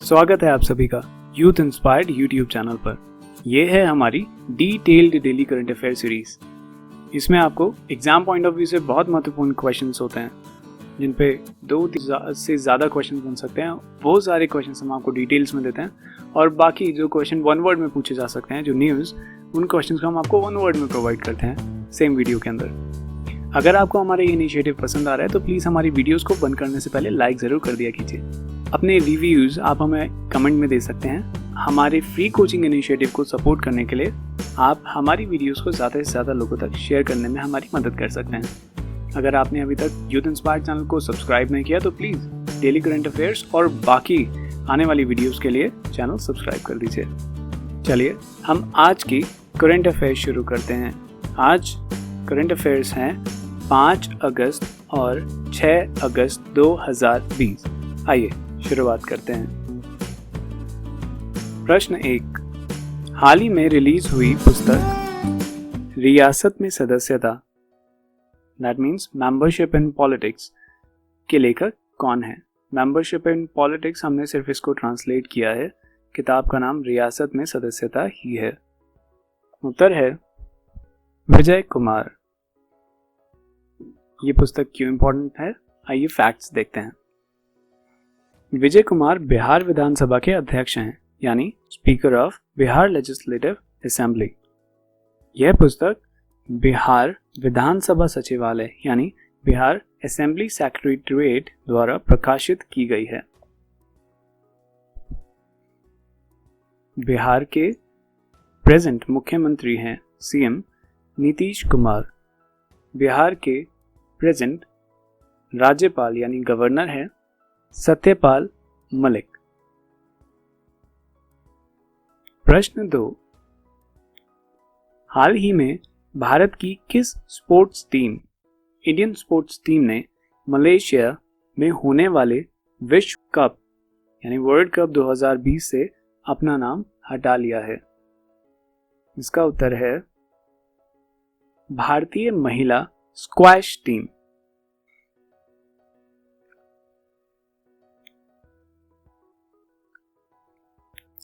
स्वागत है आप सभी का यूथ इंस्पायर्ड यूट्यूब चैनल पर। यह है हमारी detailed daily current affair series. इसमें आपको एग्जाम पॉइंट ऑफ व्यू से बहुत महत्वपूर्ण क्वेश्चंस होते हैं, जिन पे 2 से ज़्यादा क्वेश्चन बन सकते हैं। वो सारे क्वेश्चन हम आपको डिटेल्स में देते हैं, और बाकी जो क्वेश्चन 1 वर्ड में पूछे जा सकते हैं, जो न्यूज़, उन क्वेश्चन को हम आपको 1 वर्ड में प्रोवाइड करते हैं सेम वीडियो के अंदर। अगर आपको हमारा ये इनिशिएटिव पसंद आ रहा है तो प्लीज़ हमारी वीडियोज़ को बंद करने से पहले लाइक ज़रूर कर दिया कीजिए। अपने रिव्यूज़ आप हमें कमेंट में दे सकते हैं। हमारे फ्री कोचिंग इनिशिएटिव को सपोर्ट करने के लिए आप हमारी वीडियोस को ज़्यादा से ज़्यादा लोगों तक शेयर करने में हमारी मदद कर सकते हैं। अगर आपने अभी तक यूथ इंस्पायर्ड चैनल को सब्सक्राइब नहीं किया तो प्लीज़ डेली करंट अफेयर्स और बाकी आने वाली वीडियोस के लिए चैनल सब्सक्राइब कर दीजिए। चलिए हम आज की करंट अफेयर्स शुरू करते हैं। आज करंट अफेयर्स हैं 5 अगस्त और 6 अगस्त 2020। आइए शुरुआत करते हैं। प्रश्न 1, हाल ही में रिलीज हुई पुस्तक रियासत में सदस्यता, that means membership in politics, के लेखक कौन है? मेंबरशिप इन पॉलिटिक्स हमने सिर्फ इसको ट्रांसलेट किया है। किताब का नाम रियासत में सदस्यता ही है। उत्तर है विजय कुमार। ये पुस्तक क्यों इंपॉर्टेंट है, आइए फैक्ट्स देखते हैं। विजय कुमार बिहार विधानसभा के अध्यक्ष हैं, यानी speaker of Bihar legislative assembly. यह पुस्तक बिहार विधानसभा सचिवालय यानी बिहार असेंबली सेक्रेटेरिएट द्वारा प्रकाशित की गई है। बिहार के प्रेजेंट मुख्यमंत्री हैं सीएम नीतीश कुमार। बिहार के प्रेजेंट राज्यपाल यानी गवर्नर है सत्यपाल मलिक। प्रश्न 2, हाल ही में भारत की किस sports team, Indian sports team ने मलेशिया में होने वाले विश्व कप यानी वर्ल्ड कप 2020 से अपना नाम हटा लिया है? इसका उत्तर है भारतीय महिला स्क्वैश टीम।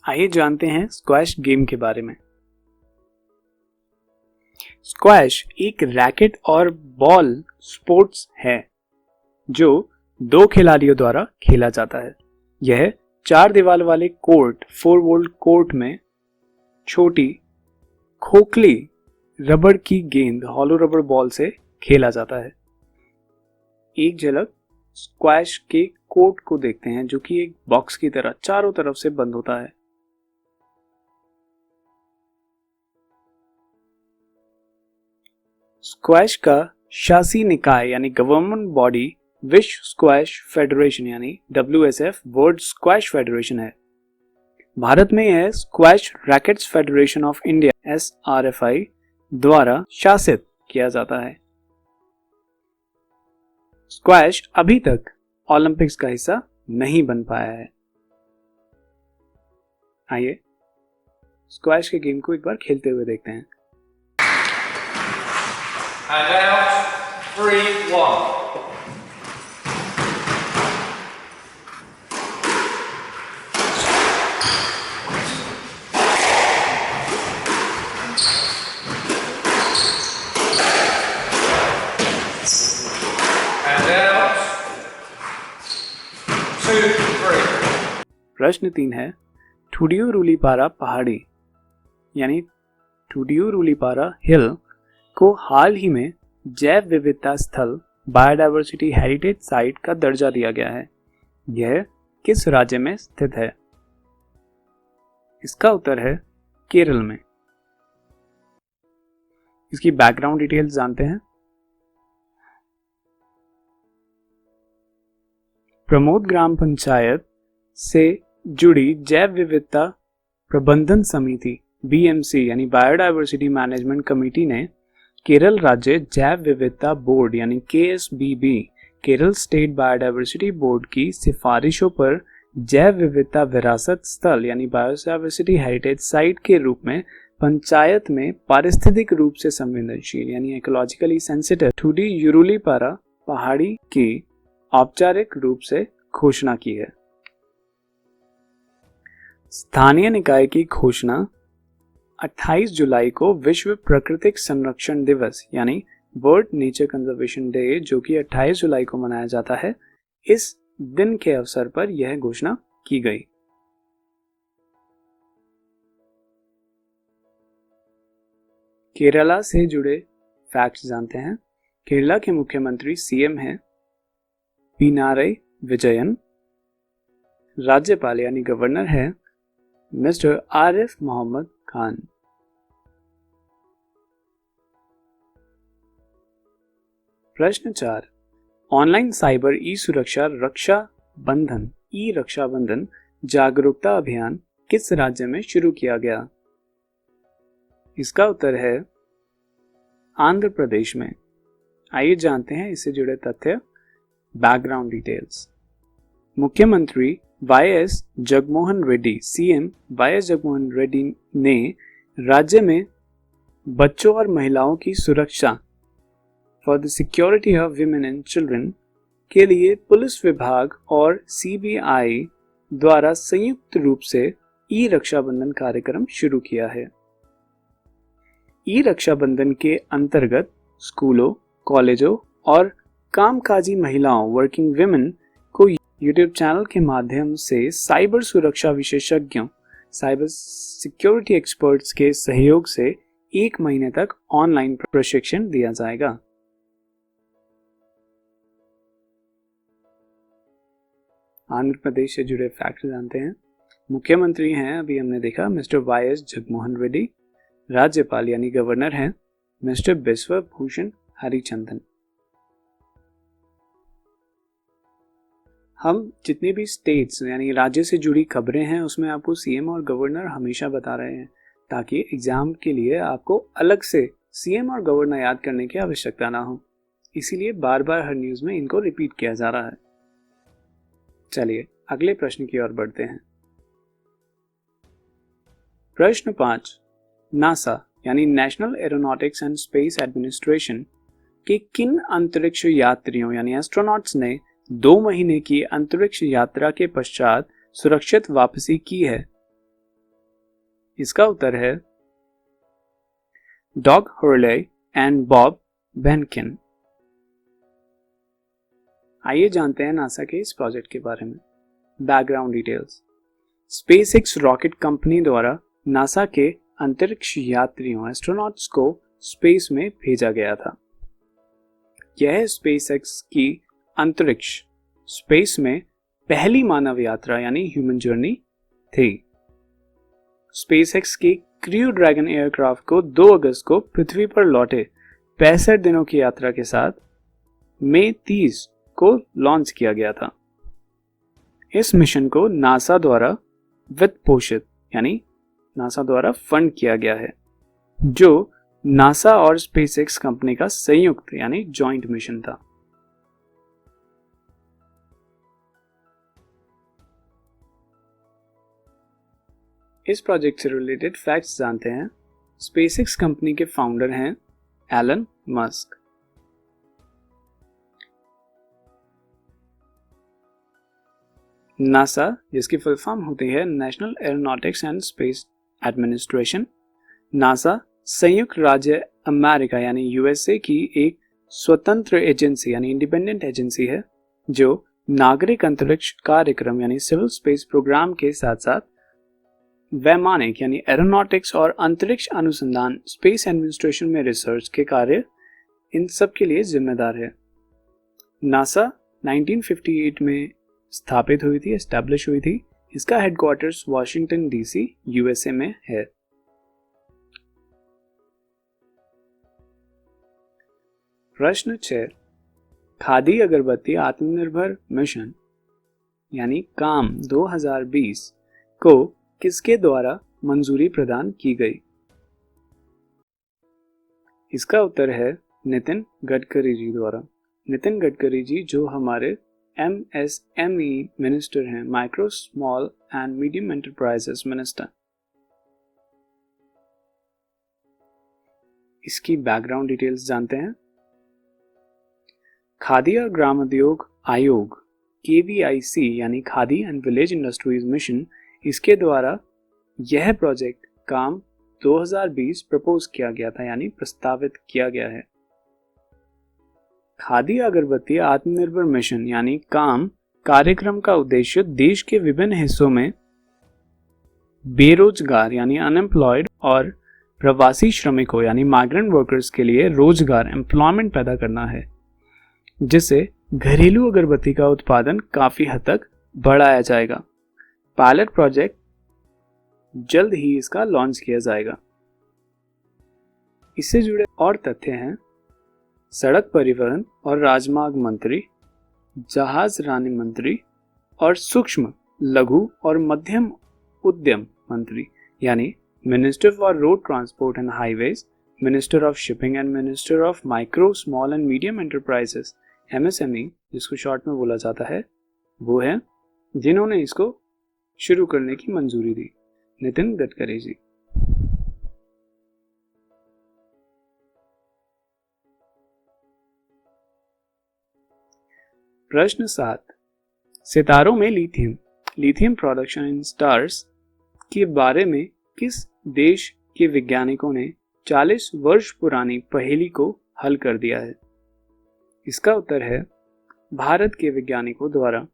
आइए जानते हैं स्क्वैश गेम के बारे में। स्क्वैश एक रैकेट और बॉल स्पोर्ट्स है जो 2 खिलाड़ियों द्वारा खेला जाता है। यह 4 दीवार वाले कोर्ट 4 वोल्ट कोर्ट में छोटी खोखली रबड़ की गेंद हॉलो रबड़ बॉल से खेला जाता है। एक झलक स्क्वैश के कोर्ट को देखते हैं, जो कि एक बॉक्स की तरह चारों तरफ से बंद होता है। स्क्वैश का शासी निकाय यानी गवर्नमेंट बॉडी विश्व स्क्वैश फेडरेशन यानी WSF वर्ल्ड स्क्वैश फेडरेशन है। भारत में यह squash rackets federation of India SRFI द्वारा शासित किया जाता है। स्क्वैश अभी तक ओलंपिक्स का हिस्सा नहीं बन पाया है। आइए स्क्वैश के गेम को एक बार खेलते हुए देखते हैं। And out, 3-1. And out, 2-3. प्रश्न 3 है, ठुडियो रूलीपारा पहाड़ी यानी ठुडियो रूलीपारा हिल को हाल ही में जैव विविधता स्थल बायोडायवर्सिटी हेरिटेज साइट का दर्जा दिया गया है। यह किस राज्य में स्थित है? इसका उत्तर है केरल में। इसकी बैकग्राउंड डिटेल्स जानते हैं। प्रमोद ग्राम पंचायत से जुड़ी जैव विविधता प्रबंधन समिति BMC यानी बायोडायवर्सिटी मैनेजमेंट कमेटी ने केरल राज्य जैव विविधता बोर्ड यानी KSBB Kerala state biodiversity board की सिफारिशों पर जैव विविधता विरासत स्थल यानी बायोडायवर्सिटी हेरिटेज साइट के रूप में पंचायत में पारिस्थितिक रूप से संवेदनशील यानी इकोलॉजिकली सेंसिटिव ठुडियो रूलीपारा पहाड़ी की औपचारिक रूप से घोषणा की है। स्थानीय निकाय की घोषणा 28 जुलाई को विश्व प्राकृतिक संरक्षण दिवस यानी वर्ल्ड नेचर कंजर्वेशन डे, जो कि 28 जुलाई को मनाया जाता है, इस दिन के अवसर पर यह घोषणा की गई। केरला से जुड़े फैक्ट्स जानते हैं। केरला के मुख्यमंत्री सीएम हैं पिनाराई विजयन। राज्यपाल यानी गवर्नर है मिस्टर आरिफ मोहम्मद खान। प्रश्न 4, ऑनलाइन साइबर ई सुरक्षा रक्षा बंधन जागरूकता अभियान किस राज्य में शुरू किया गया? इसका उत्तर है आंध्र प्रदेश में। आइए जानते हैं इससे जुड़े तथ्य, बैकग्राउंड डिटेल्स। मुख्यमंत्री YS Jaganmohan Reddy, CM YS Jaganmohan Reddy ने राज्य में बच्चों और महिलाओं की सुरक्षा for the security of women and children के लिए पुलिस विभाग और सीबीआई द्वारा संयुक्त रूप से ई रक्षाबंधन कार्यक्रम शुरू किया है। ई रक्षाबंधन के अंतर्गत स्कूलों, कॉलेजों और कामकाजी महिलाओं वर्किंग विमेन को यूट्यूब चैनल के माध्यम से साइबर सुरक्षा विशेषज्ञों, साइबर सिक्योरिटी एक्सपर्ट्स के सहयोग से 1 महीने तक ऑनलाइन प्रशिक्षण दिया जाएगा। आंध्र प्रदेश से जुड़े फैक्ट जानते हैं। मुख्यमंत्री हैं, अभी हमने देखा, मिस्टर वाईएस जगनमोहन रेड्डी। राज्यपाल यानी गवर्नर हैं मिस्टर बिश्व भूषण हरिचंदन। हम जितनी भी स्टेट्स यानी राज्य से जुड़ी खबरें हैं उसमें आपको सीएम और गवर्नर हमेशा बता रहे हैं, ताकि एग्जाम के लिए आपको अलग से सीएम और गवर्नर याद करने की आवश्यकता ना हो। इसीलिए बार बार हर न्यूज में इनको रिपीट किया जा रहा है। चलिए अगले प्रश्न की ओर बढ़ते हैं। प्रश्न 5, नासा यानी national aeronautics and space administration के किन अंतरिक्ष यात्रियों यानी एस्ट्रोनॉट्स ने 2 महीने की अंतरिक्ष यात्रा के पश्चात सुरक्षित वापसी की है? इसका उत्तर है डॉग हर्ले एंड बॉब बेनकिन। आइए जानते हैं नासा के इस प्रोजेक्ट के बारे में। Background details. SpaceX rocket company द्वारा नासा के अंतरिक्ष यात्रियों एस्ट्रोनॉट्स को स्पेस में भेजा गया था। यह स्पेसएक्स की अंतरिक्ष स्पेस में पहली मानव यात्रा यानी ह्यूमन जर्नी थी। स्पेसएक्स की क्रू ड्रैगन एयरक्राफ्ट को 2 अगस्त को पृथ्वी पर लौटे 65 दिनों की यात्रा के साथ मई 30 को लॉन्च किया गया था। इस मिशन को नासा द्वारा वित्त पोषित यानी नासा द्वारा फंड किया गया है, जो नासा और स्पेसएक्स कंपनी का संयुक्त यानी जॉइंट मिशन था। इस प्रोजेक्ट से रिलेटेड फैक्ट्स जानते हैं। स्पेसएक्स कंपनी के फाउंडर हैं एलन मस्क। नासा, जिसकी फुल फॉर्म होती है national aeronautics and space administration, NASA संयुक्त राज्य अमेरिका यानी यूएसए की एक स्वतंत्र एजेंसी यानी इंडिपेंडेंट एजेंसी है, जो नागरिक अंतरिक्ष कार्यक्रम यानी सिविल स्पेस प्रोग्राम के साथ साथ वैमानिक यानी एरोनॉटिक्स और अंतरिक्ष अनुसंधान स्पेस एडमिनिस्ट्रेशन में रिसर्च के कार्य, इन सब के लिए जिम्मेदार है। नासा 1958 में स्थापित हुई थी, एस्टैब्लिश हुई थी। इसका हेडक्वार्टर्स वॉशिंगटन डीसी यूएसए में है। प्रश्न 6, खादी अगरबत्ती आत्मनिर्भर मिशन यानी काम 2020 को किसके द्वारा मंजूरी प्रदान की गई? इसका उत्तर है नितिन गडकरी जी द्वारा। नितिन गडकरी जी जो हमारे MSME मिनिस्टर हैं, micro small and medium enterprises minister. इसकी बैकग्राउंड डिटेल्स जानते हैं। खादी और ग्रामोद्योग आयोग KVIC यानी khadi and village industries mission इसके द्वारा यह प्रोजेक्ट काम 2020 प्रपोज किया गया था, यानी प्रस्तावित किया गया है। खादी अगरबत्ती आत्मनिर्भर मिशन यानी काम कार्यक्रम का उद्देश्य देश के विभिन्न हिस्सों में बेरोजगार यानी अनएम्प्लॉयड और प्रवासी श्रमिकों यानी माइग्रेंट वर्कर्स के लिए रोजगार एम्प्लॉयमेंट पैदा करना है, जिससे घरेलू अगरबत्ती का उत्पादन काफी हद तक बढ़ाया जाएगा। पायलट प्रोजेक्ट जल्द ही इसका लॉन्च किया जाएगा। इससे जुड़े और तथ्य हैं, सड़क परिवहन और राजमार्ग मंत्री, जहाज रानी मंत्री और सूक्ष्म लघु और मध्यम उद्यम मंत्री यानी minister for road transport and highways, minister of shipping and minister of micro small and medium enterprises MSME जिसको शॉर्ट में बोला जाता है, वो है जिन्होंने इसको शुरू करने की मंजूरी दी, नितिन गडकरी जी। प्रश्न 7, सितारों में लिथियम प्रोडक्शन इन स्टार्स के बारे में किस देश के वैज्ञानिकों ने 40 वर्ष पुरानी पहेली को हल कर दिया है? इसका उत्तर है भारत के वैज्ञानिकों द्वारा।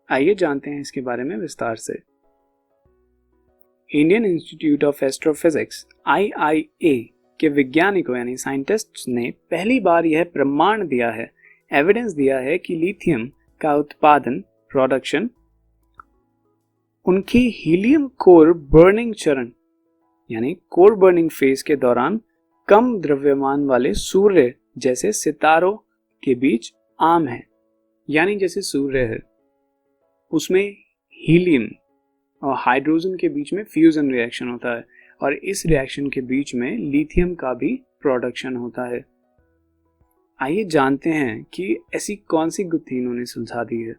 आइए जानते हैं इसके बारे में विस्तार से। Indian institute of astrophysics IIA के वैज्ञानिकों यानी साइंटिस्ट्स ने पहली बार यह प्रमाण दिया है, एविडेंस दिया है कि लिथियम का उत्पादन प्रोडक्शन उनके हीलियम कोर बर्निंग चरण यानी कोर बर्निंग फेज के दौरान कम द्रव्यमान वाले सूर्य जैसे सितारों के बीच आम है। यानी जैसे सूर्य है उसमें हीलियम और हाइड्रोजन के बीच में फ्यूजन रिएक्शन होता है और इस रिएक्शन के बीच में लिथियम का भी प्रोडक्शन होता है। आइए जानते हैं कि ऐसी कौन सी गुत्थी इन्होंने सुलझा दी है।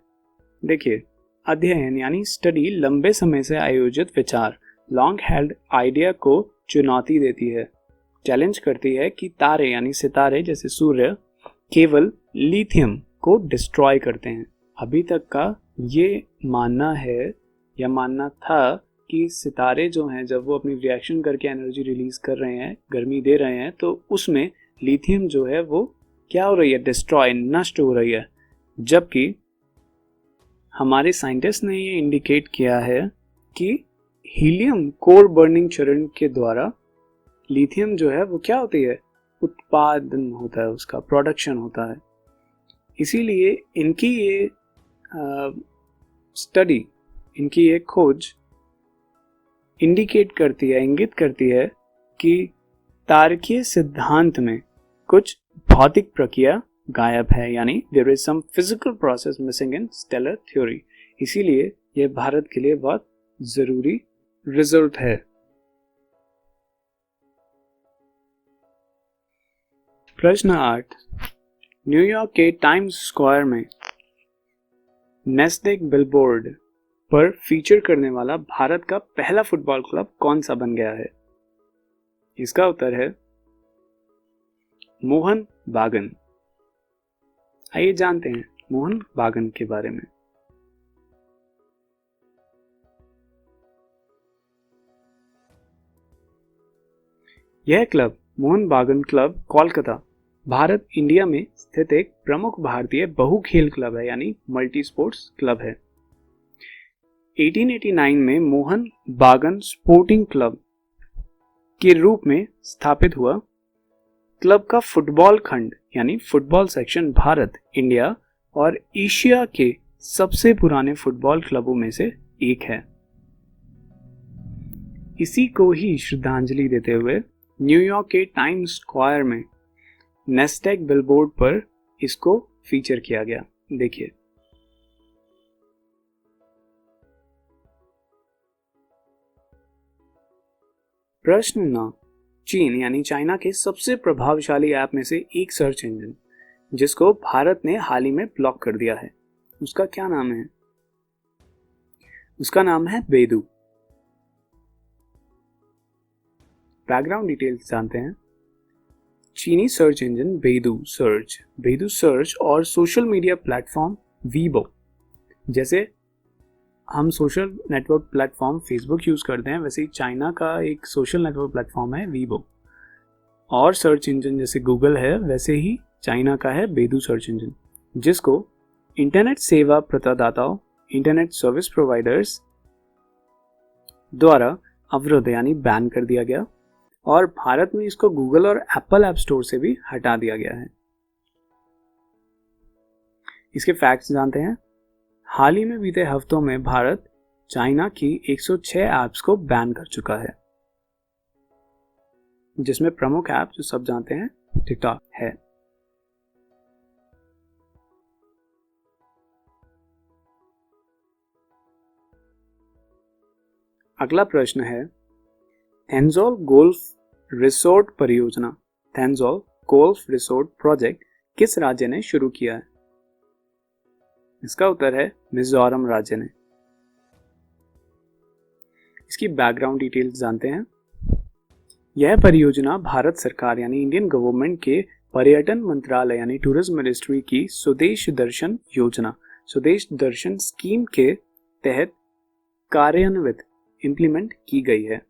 देखिए, अध्ययन यानी स्टडी लंबे समय से आयोजित विचार लॉन्ग हेल्ड आइडिया को चुनौती देती है, चैलेंज करती है कि तारे यानी सितारे जैसे सूर्य केवल लिथियम को डिस्ट्रॉय करते हैं। अभी तक का ये मानना है या मानना था कि सितारे जो हैं जब वो अपनी रिएक्शन करके एनर्जी रिलीज कर रहे हैं, गर्मी दे रहे हैं, तो उसमें लिथियम जो है वो क्या हो रही है, डिस्ट्रॉय, नष्ट हो रही है। जबकि हमारे साइंटिस्ट ने ये इंडिकेट किया है कि हीलियम कोर बर्निंग चरण के द्वारा लिथियम जो है वो क्या होती है, उत्पादन होता है, उसका प्रोडक्शन होता है। इसीलिए इनकी ये स्टडी, इनकी ये खोज इंडिकेट करती है, इंगित करती है कि तारकीय सिद्धांत में कुछ भौतिक प्रक्रिया गायब है, यानी there is some physical process missing in stellar theory. इसीलिए यह भारत के लिए बहुत जरूरी रिजल्ट है। प्रश्न 8, न्यूयॉर्क के टाइम्स स्क्वायर में नेस्डेक बिलबोर्ड पर फीचर करने वाला भारत का पहला फुटबॉल क्लब कौन सा बन गया है? इसका उत्तर है मोहन बागान। आइए जानते हैं मोहन बागान के बारे में। यह क्लब मोहन बागान क्लब कोलकाता भारत इंडिया में स्थित एक प्रमुख भारतीय बहुखेल क्लब है, यानी मल्टी स्पोर्ट्स क्लब है। 1889 में मोहन बागान स्पोर्टिंग क्लब के रूप में स्थापित हुआ। क्लब का फुटबॉल खंड यानी फुटबॉल सेक्शन भारत, इंडिया और एशिया के सबसे पुराने फुटबॉल क्लबों में से एक है। इसी को ही श्रद्धांजलि देते हुए न्यूयॉर्क के टाइम्स स्क्वायर में नेस्डेक बिलबोर्ड पर इसको फीचर किया गया। देखिए, प्रश्न 9, चीन यानी चाइना के सबसे प्रभावशाली ऐप में से एक सर्च इंजन जिसको भारत ने हाल ही में ब्लॉक कर दिया है, उसका क्या नाम है? उसका नाम है बेदू। बैकग्राउंड डिटेल्स जानते हैं। चीनी सर्च इंजन बेदू सर्च और सोशल मीडिया प्लेटफॉर्म वीबो जैसे हम social network platform Facebook use करते हैं, वैसे ही चाइना का एक सोशल नेटवर्क प्लेटफॉर्म है वीबो, और सर्च इंजन जैसे गूगल है वैसे ही चाइना का है बेदू सर्च इंजन, जिसको इंटरनेट सेवा प्रदाताओं, इंटरनेट सर्विस प्रोवाइडर्स द्वारा अवरुद्ध यानी बैन कर दिया गया, और भारत में इसको गूगल और एप्पल ऐप स्टोर से भी हटा दिया गया है। इसके फैक्ट्स जानते हैं। हाल ही में बीते हफ्तों में भारत चाइना की 106 ऐप्स को बैन कर चुका है, जिसमें प्रमुख ऐप जो सब जानते हैं टिकटॉक है। अगला प्रश्न है, थेंजोल गोल्फ रिसोर्ट परियोजना, थेंजोल गोल्फ रिसोर्ट प्रोजेक्ट किस राज्य ने शुरू किया है? इसका उत्तर है मिजोरम राज्य ने। इसकी बैकग्राउंड डिटेल्स जानते हैं। यह परियोजना भारत सरकार यानी इंडियन गवर्नमेंट के पर्यटन मंत्रालय यानी टूरिज्म मिनिस्ट्री की स्वदेश दर्शन योजना, स्वदेश दर्शन स्कीम के तहत कार्यान्वित इम्प्लीमेंट की गई है।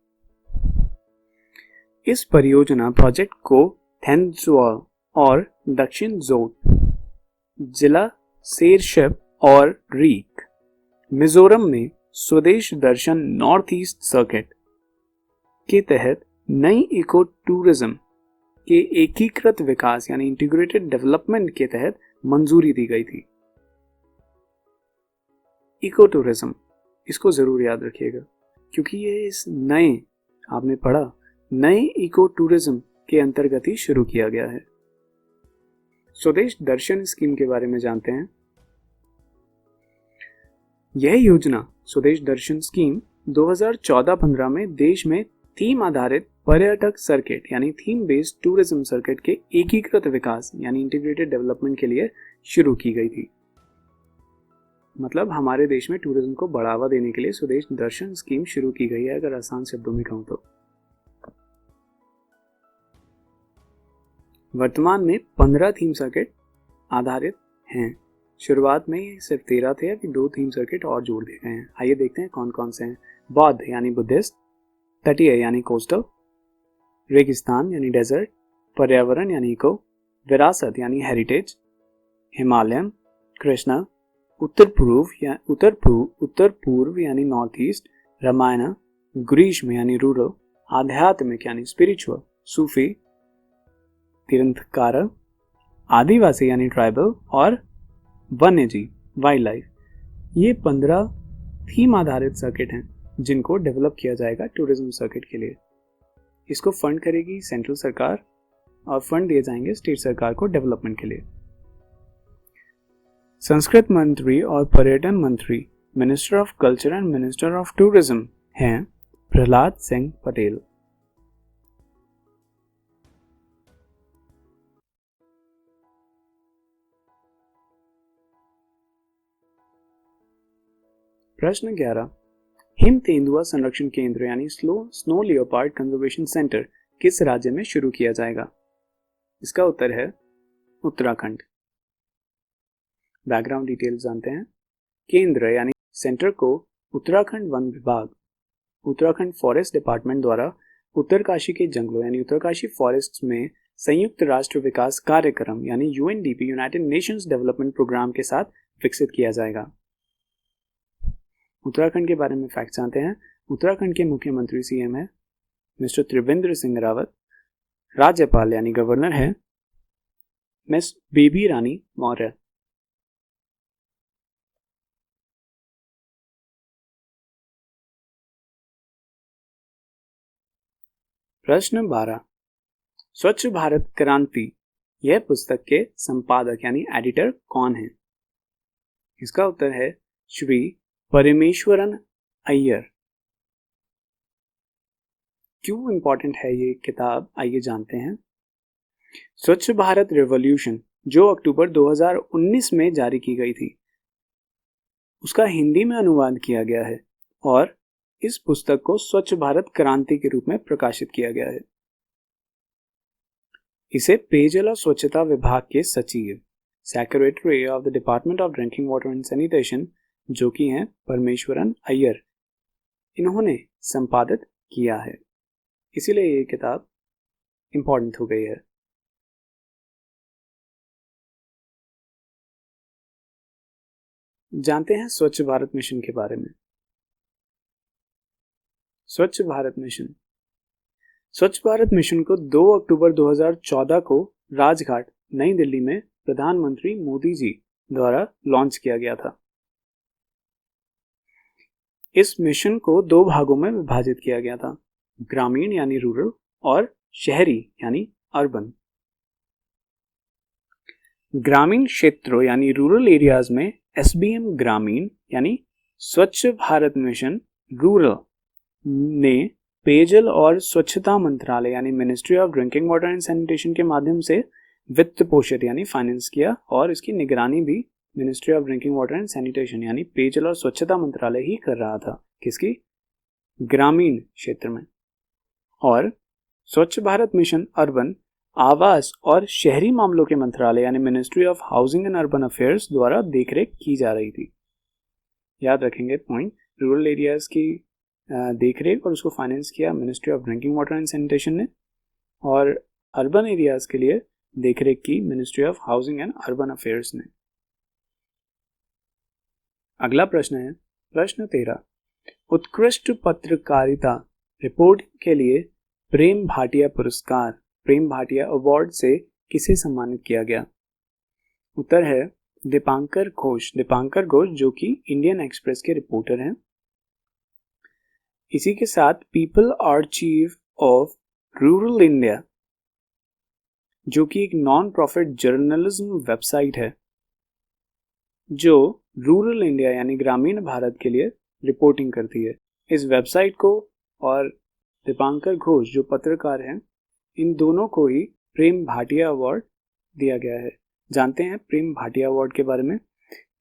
इस परियोजना प्रोजेक्ट को थेंजोल और दक्षिण जोट, जिला सेरशेप और रीक, मिजोरम में स्वदेश दर्शन नॉर्थ ईस्ट सर्किट के तहत नई इको टूरिज्म के एकीकृत विकास यानी इंटीग्रेटेड डेवलपमेंट के तहत मंजूरी दी गई थी। इको टूरिज्म, इसको जरूर याद रखिएगा, क्योंकि ये इस नए, आपने पढ़ा, नए इको टूरिज्म के अंतर्गत ही शुरू किया गया है। स्वदेश दर्शन स्कीम के बारे में जानते हैं। यह योजना स्वदेश दर्शन स्कीम 2014-15 में देश में थीम आधारित पर्यटक सर्किट यानी थीम बेस्ड टूरिज्म सर्किट के एकीकृत विकास यानी इंटीग्रेटेड डेवलपमेंट के लिए शुरू की गई थी। मतलब हमारे देश में टूरिज्म को बढ़ावा देने के लिए स्वदेश दर्शन स्कीम शुरू की गई है, अगर आसान शब्दों में कहूं तो। वर्तमान में 15 थीम सर्किट आधारित हैं। शुरुआत में सिर्फ 13 थे, अभी 2 थीम सर्किट और जोड़ दिए गए हैं। आइए देखते हैं कौन कौन से हैं। बौद्ध यानी बुद्धिस्ट, तटीय यानी कोस्टल, रेगिस्तान यानी डेजर्ट, पर्यावरण यानी इको, विरासत यानी हेरिटेज, हिमालयन, कृष्णा, उत्तर पूर्व यानी नॉर्थ ईस्ट, रामायण, ग्रीष्म यानी रूरल, आध्यात्मिक यानी स्पिरिचुअल, सूफी, तीर्थंकर, आदिवासी यानी ट्राइबल, और वन्यजीव वाइल्ड लाइफ। ये 15 थीम आधारित सर्किट हैं जिनको डेवलप किया जाएगा टूरिज्म सर्किट के लिए। इसको फंड करेगी सेंट्रल सरकार और फंड दिए जाएंगे स्टेट सरकार को डेवलपमेंट के लिए। संस्कृत मंत्री और पर्यटन मंत्री, minister of culture and minister of tourism हैं प्रहलाद सिंह पटेल। प्रश्न 11, हिम तेंदुआ संरक्षण केंद्र यानी स्नो लियोपार्ड कंजर्वेशन सेंटर किस राज्य में शुरू किया जाएगा? इसका उत्तर है उत्तराखंड। बैकग्राउंड डिटेल्स जानते हैं। केंद्र यानी सेंटर को उत्तराखंड वन विभाग, उत्तराखंड फॉरेस्ट डिपार्टमेंट द्वारा उत्तरकाशी के जंगलों यानी उत्तरकाशी फॉरेस्ट में संयुक्त राष्ट्र विकास कार्यक्रम यानी UNDP, united nations development programme के साथ विकसित किया जाएगा। उत्तराखंड के बारे में फैक्ट जानते हैं। उत्तराखंड के मुख्यमंत्री सीएम है मिस्टर त्रिवेंद्र सिंह रावत। राज्यपाल यानी गवर्नर है मिस बेबी रानी मौर्य। प्रश्न 12, स्वच्छ भारत क्रांति यह पुस्तक के संपादक यानी एडिटर कौन है? इसका उत्तर है श्री परमेश्वरन अय्यर। क्यों इंपॉर्टेंट है ये किताब, आइए जानते हैं। स्वच्छ भारत रेवोल्यूशन जो अक्टूबर 2019 में जारी की गई थी, उसका हिंदी में अनुवाद किया गया है और इस पुस्तक को स्वच्छ भारत क्रांति के रूप में प्रकाशित किया गया है। इसे पेयजल और स्वच्छता विभाग के सचिव, secretary of the department of drinking water and sanitation, जो कि हैं परमेश्वरन अय्यर, इन्होंने संपादित किया है, इसीलिए ये किताब इंपॉर्टेंट हो गई है। जानते हैं स्वच्छ भारत मिशन के बारे में। स्वच्छ भारत मिशन को 2 अक्टूबर 2014 को राजघाट नई दिल्ली में प्रधानमंत्री मोदी जी द्वारा लॉन्च किया गया था। इस मिशन को 2 भागों में विभाजित किया गया था, ग्रामीण यानी रूरल और शहरी यानी अर्बन। ग्रामीण क्षेत्रों यानी रूरल एरियाज में SBM ग्रामीण यानी स्वच्छ भारत मिशन रूरल ने पेयजल और स्वच्छता मंत्रालय यानी ministry of drinking water and sanitation के माध्यम से वित्त पोषित यानी फाइनेंस किया, और इसकी निगरानी भी ministry of drinking water and sanitation यानी पेयजल और स्वच्छता मंत्रालय ही कर रहा था। किसकी? ग्रामीण क्षेत्र में। और स्वच्छ भारत मिशन अर्बन आवास और शहरी मामलों के मंत्रालय यानी ministry of housing and urban affairs द्वारा देखरेख की जा रही थी। याद रखेंगे पॉइंट, रूरल एरियाज की देखरेख और उसको फाइनेंस किया ministry of drinking water and sanitation ने, और अर्बन एरियाज के लिए देखरेख की ministry of housing and urban affairs ने। अगला प्रश्न है प्रश्न 13, उत्कृष्ट पत्रकारिता रिपोर्ट के लिए प्रेम भाटिया पुरस्कार, प्रेम भाटिया अवार्ड से किसे सम्मानित किया गया? उत्तर है दीपांकर घोष जो कि इंडियन एक्सप्रेस के रिपोर्टर हैं। इसी के साथ people archive of rural India, जो कि एक नॉन प्रॉफिट जर्नलिज्म वेबसाइट है जो रूरल इंडिया यानी ग्रामीण भारत के लिए रिपोर्टिंग करती है। इस वेबसाइट को और दीपांकर घोष जो पत्रकार हैं, इन दोनों को ही प्रेम भाटिया अवार्ड दिया गया है। जानते हैं प्रेम भाटिया अवार्ड के बारे में।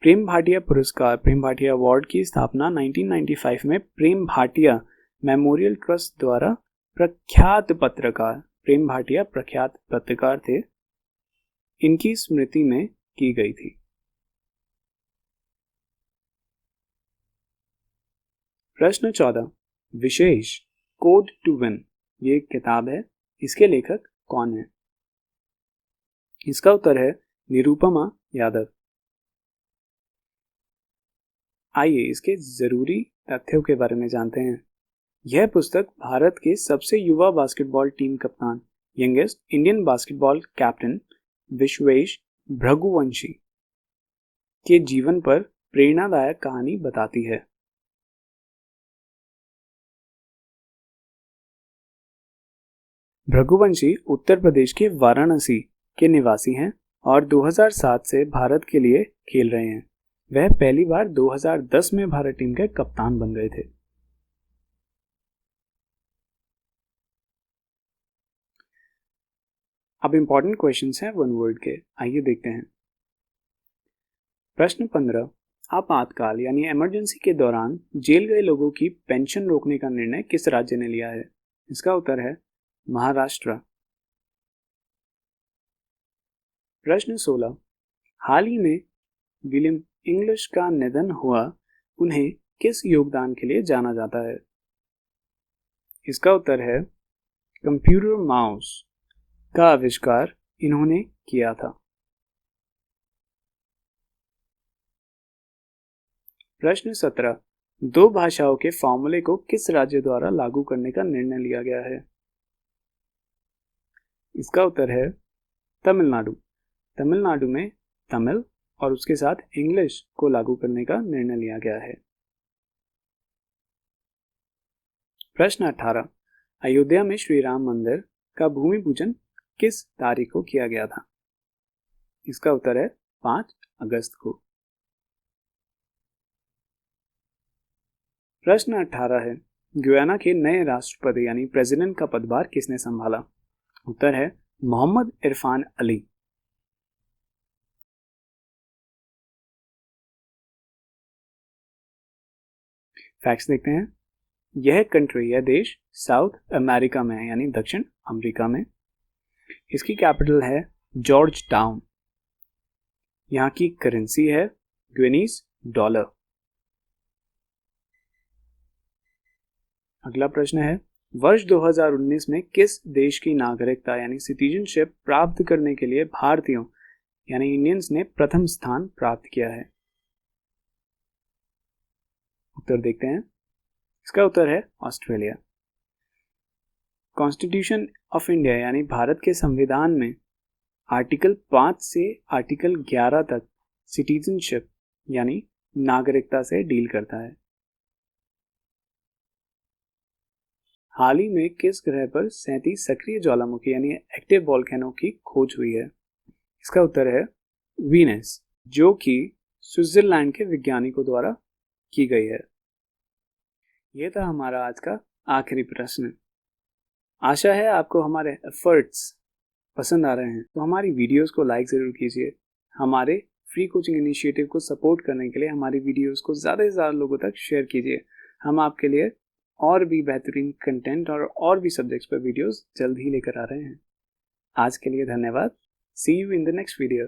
प्रेम भाटिया पुरस्कार, प्रेम भाटिया अवार्ड की स्थापना 1995 में प्रेम भाटिया मेमोरियल ट्रस्ट द्वारा प्रख्यात पत्रकार, प्रेम भाटिया प्रख्यात पत्रकार थे, इनकी स्मृति में की गई थी। प्रश्न 14, विशेष कोड टू विन, ये किताब है, इसके लेखक कौन है? इसका उत्तर है निरुपमा यादव। आइए इसके जरूरी तथ्यों के बारे में जानते हैं। यह पुस्तक भारत के सबसे युवा बास्केटबॉल टीम कप्तान, youngest Indian basketball captain Vishwesh Bhriguvanshi के जीवन पर प्रेरणादायक कहानी बताती है। भृगुवंशी उत्तर प्रदेश के वाराणसी के निवासी हैं और 2007 से भारत के लिए खेल रहे हैं। वह पहली बार 2010 में भारत टीम के कप्तान बन गए थे। अब इंपॉर्टेंट क्वेश्चंस हैं वन वर्ड के, आइए देखते हैं। प्रश्न 15, आपातकाल यानी इमरजेंसी के दौरान जेल गए लोगों की पेंशन रोकने का निर्णय किस राज्य ने लिया है? इसका उत्तर है महाराष्ट्र। प्रश्न 16, हाल ही में विलियम इंग्लिश का निधन हुआ, उन्हें किस योगदान के लिए जाना जाता है? इसका उत्तर है कंप्यूटर माउस का आविष्कार इन्होंने किया था। प्रश्न 17, 2 भाषाओं के फॉर्मूले को किस राज्य द्वारा लागू करने का निर्णय लिया गया है? इसका उत्तर है तमिलनाडु। तमिलनाडु में तमिल और उसके साथ इंग्लिश को लागू करने का निर्णय लिया गया है। प्रश्न 18, अयोध्या में श्री राम मंदिर का भूमि पूजन किस तारीख को किया गया था? इसका उत्तर है 5 अगस्त को। प्रश्न 18 है, गुयाना के नए राष्ट्रपति यानी प्रेसिडेंट का पदभार किसने संभाला? उत्तर है मोहम्मद इरफान अली। फैक्ट्स देखते हैं। यह कंट्री, यह देश साउथ अमेरिका में है यानी दक्षिण अमेरिका में। इसकी कैपिटल है जॉर्ज टाउन। यहाँ की करेंसी है ग्वेनीज डॉलर। अगला प्रश्न है, वर्ष 2019 में किस देश की नागरिकता यानी सिटीजनशिप प्राप्त करने के लिए भारतीयों यानी इंडियंस ने प्रथम स्थान प्राप्त किया है? उत्तर देखते हैं। इसका उत्तर है ऑस्ट्रेलिया। कॉन्स्टिट्यूशन ऑफ इंडिया यानी भारत के संविधान में आर्टिकल 5 से आर्टिकल 11 तक सिटीजनशिप यानी नागरिकता से डील करता है। हाल ही में किस ग्रह पर 37 सक्रिय ज्वालामुखी यानी एक्टिव वोल्केनो की खोज हुई है? इसका उत्तर है वीनस, जो कि स्विट्जरलैंड के वैज्ञानिकों द्वारा की गई है। यह था हमारा आज का आखिरी प्रश्न। आशा है आपको हमारे एफर्ट्स पसंद आ रहे हैं, तो हमारी वीडियोस को लाइक ज़रूर कीजिए। हमारे फ्री कोचिंग इनिशिएटिव को सपोर्ट करने के लिए हमारी वीडियोस को ज़्यादा से ज़्यादा लोगों तक शेयर कीजिए। हम आपके लिए और भी बेहतरीन कंटेंट और भी सब्जेक्ट्स पर वीडियोस जल्द ही लेकर आ रहे हैं। आज के लिए धन्यवाद। See you in the next video.